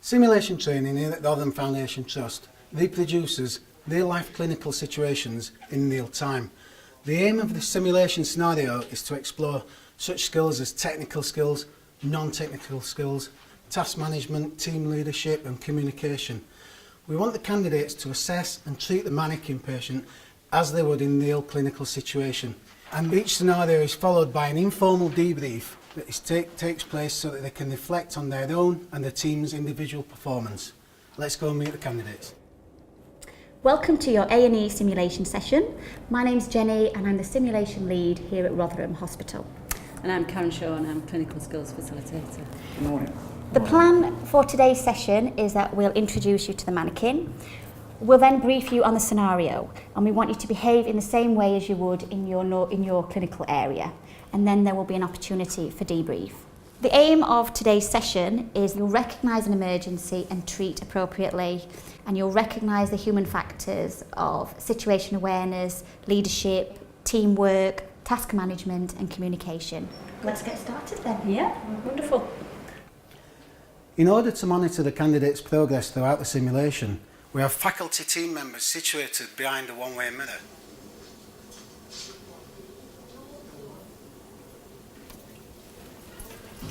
Simulation training here at the Rotherham Foundation Trust reproduces real-life clinical situations in real time. The aim of the simulation scenario is to explore such skills as technical skills, non-technical skills, task management, team leadership and communication. We want the candidates to assess and treat the mannequin patient as they would in real clinical situation. And each scenario is followed by an informal debrief that takes place so that they can reflect on their own and the team's individual performance. Let's go and meet the candidates. Welcome to your A&E simulation session. My name's Jenny and I'm the simulation lead here at Rotherham Hospital. And I'm Karen Shaw and I'm Clinical Skills Facilitator. Good morning. The plan for today's session is that we'll introduce you to the mannequin. We'll then brief you on the scenario and we want you to behave in the same way as you would in your clinical area. And then there will be an opportunity for debrief. The aim of today's session is you'll recognise an emergency and treat appropriately, and you'll recognise the human factors of situation awareness, leadership, teamwork, task management and communication. Let's get started then. Yeah, wonderful. In order to monitor the candidate's progress throughout the simulation, we have faculty team members situated behind a one-way mirror.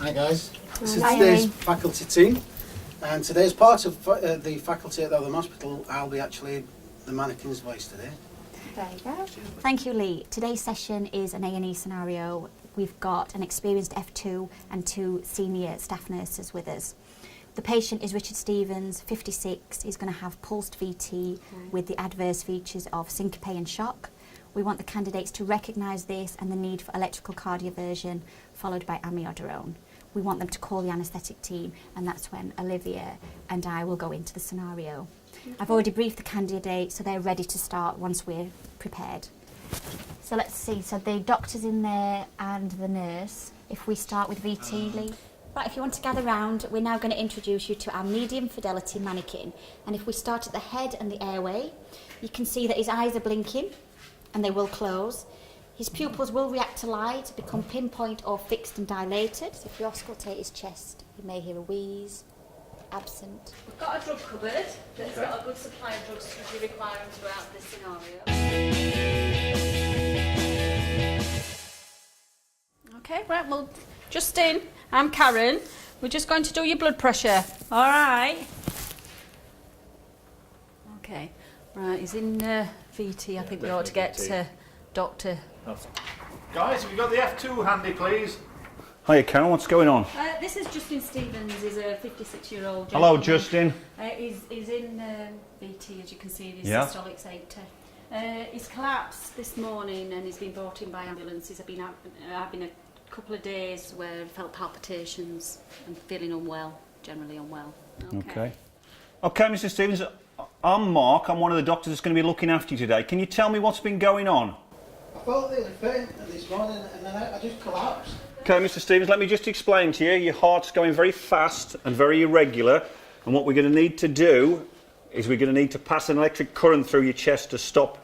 Hi guys, this is today's faculty team, and today's part of the faculty at Rotherham Hospital. I'll be actually the mannequin's voice today. There you go. Thank you, Lee. Today's session is an A&E scenario. We've got an experienced F2 and 2 senior staff nurses with us. The patient is Richard Stevens, 56. He's going to have pulsed VT with the adverse features of syncope and shock. We want the candidates to recognise this and the need for electrical cardioversion, followed by amiodarone. We want them to call the anaesthetic team, and that's when Olivia and I will go into the scenario. I've already briefed the candidates, so they're ready to start once we're prepared. So let's see, so the doctor's in there and the nurse. If we start with VT, Lee. Right, if you want to gather round, we're now going to introduce you to our medium fidelity mannequin. And if we start at the head and the airway, you can see that his eyes are blinking and they will close. His pupils will react to light, become pinpoint or fixed and dilated. So if you auscultate his chest, you may hear a wheeze, absent. We've got a drug cupboard that's got a good supply of drugs if you require them throughout this scenario. Okay, right, well, Justin, I'm Karen. We're just going to do your blood pressure. All right. Okay, right, he's in VT. I think we ought to get Doctor. Guys, have you got the F2 handy, please? Hiya Karen, what's going on? This is Justin Stevens. He's a 56-year-old gentleman. Hello Justin. He's in VT, as you can see, his systolic 80. He's collapsed this morning and he's been brought in by ambulance. He's been having a couple of days where he felt palpitations and feeling unwell, generally unwell. Okay, Mr. Stevens, I'm Mark. I'm one of the doctors that's going to be looking after you today. Can you tell me what's been going on? I felt really faint this morning and then I just collapsed. Okay, Mr. Stevens, let me just explain to you. Your heart's going very fast and very irregular, and what we're going to need to do is we're going to need to pass an electric current through your chest to stop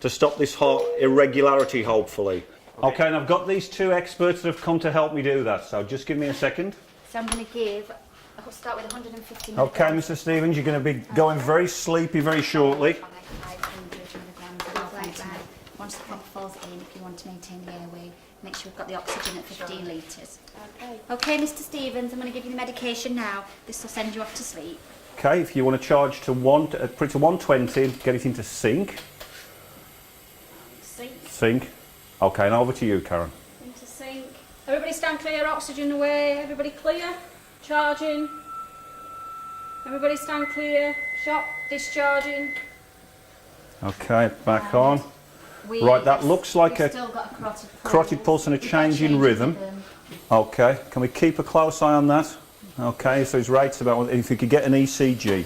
this heart irregularity, hopefully. Okay, and I've got these 2 experts that have come to help me do that, so just give me a second. So I'm going to give, I'll start with 150 milligrams. Okay, Mr. Stevens, you're going to be going very sleepy very shortly. 500 milligrams. Right. Once the pump falls in, if you want to maintain the airway, make sure we've got the oxygen at 15 litres. Okay, Mr. Stevens, I'm going to give you the medication now. This will send you off to sleep. Okay, if you want to charge to put it to 120, get it into sync. Sync. Okay, and over to you, Karen. Into sync. Everybody stand clear, oxygen away. Everybody clear. Charging. Everybody stand clear. Shock, discharging. Okay, back on. Right, that looks like a carotid pulse and a change in rhythm. Okay, can we keep a close eye on that? Okay, so his rate's about, if you could get an ECG.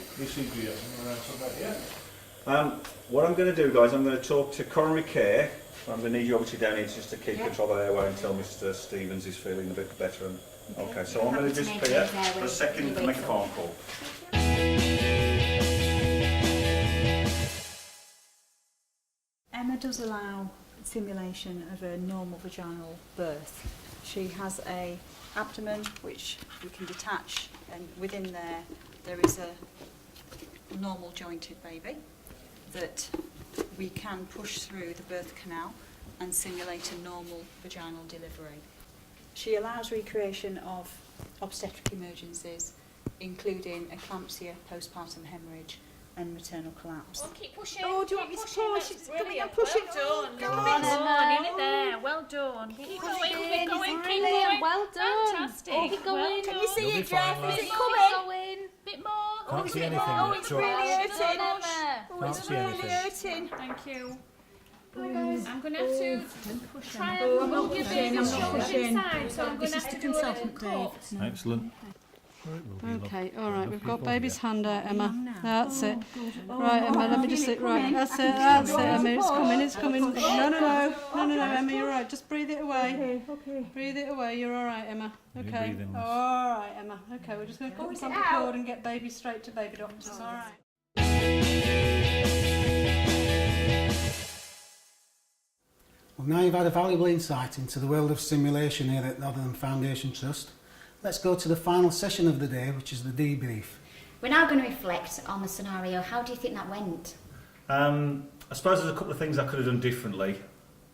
What I'm going to do, guys, I'm going to talk to coronary care. I'm going to need you obviously down here just to keep control of the airway until Mr. Stevens is feeling a bit better. Okay, so I'm going to disappear for a second to make a phone call. Emma does allow simulation of a normal vaginal birth. She has a abdomen which we can detach, and within there there is a normal jointed baby that we can push through the birth canal and simulate a normal vaginal delivery. She allows recreation of obstetric emergencies, including eclampsia, postpartum hemorrhage and maternal collapse. Oh, keep pushing. Oh, do you want me to push? It's coming, I'm pushing. Well done. Come Come on, on, nearly there. Well done. Keep going, keep going, keep going. Well done. Fantastic. Oh, keep going. Well Can done. you see You'll it, be fine, Jeff? lad. Is it Keep coming? going. Bit more. Can't see anything. Oh, it's really hurting. Can't It's see really anything. hurting. Thank you. I'm going to have to try Oh, I'm and not move your pushing, baby's I'm not shoulders pushing. inside, so I'm going to have to do a little cut. Excellent. Okay, all right, we've got baby's hand out, Emma. That's it. Right, Emma, let me just sit. Right, that's it, Emma. It's coming. No, Emma, you're right. Just breathe it away. Okay. Breathe it away. You're all right, Emma. You're Okay. breathing this. All right, Emma. Okay, we're just going to cut this on the cord and get baby straight to baby doctors. All right. Well, now you've had a valuable insight into the world of simulation here at Rotherham Foundation Trust. Let's go to the final session of the day, which is the debrief. We're now going to reflect on the scenario. How do you think that went? I suppose there's a couple of things I could have done differently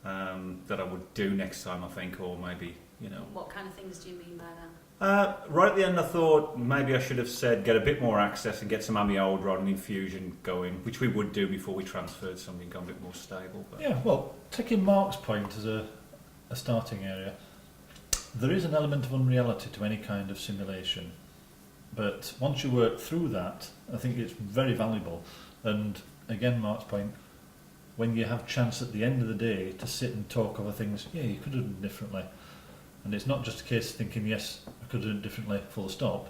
that I would do next time, I think, or maybe, you know. What kind of things do you mean by that? Right at the end I thought maybe I should have said get a bit more access and get some amiold rod and infusion going, which we would do before we transferred something got a bit more stable. But Yeah, well, taking Mark's point as a starting area, there is an element of unreality to any kind of simulation. But once you work through that, I think it's very valuable. And again, Mark's point, when you have chance at the end of the day to sit and talk over things, yeah, you could have done it differently. And it's not just a case of thinking, yes, I could have done it differently, full stop.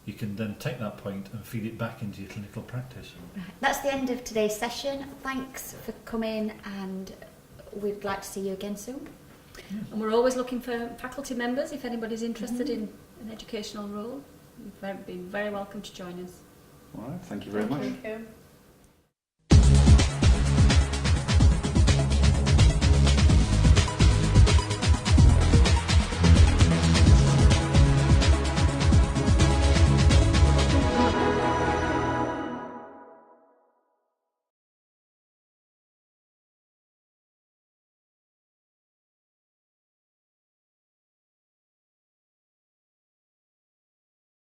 You can then take that point and feed it back into your clinical practice. That's the end of today's session. Thanks for coming, and we'd like to see you again soon. And we're always looking for faculty members if anybody's interested in an educational role. You've been very welcome to join us. all right, thank you very much. Thank you.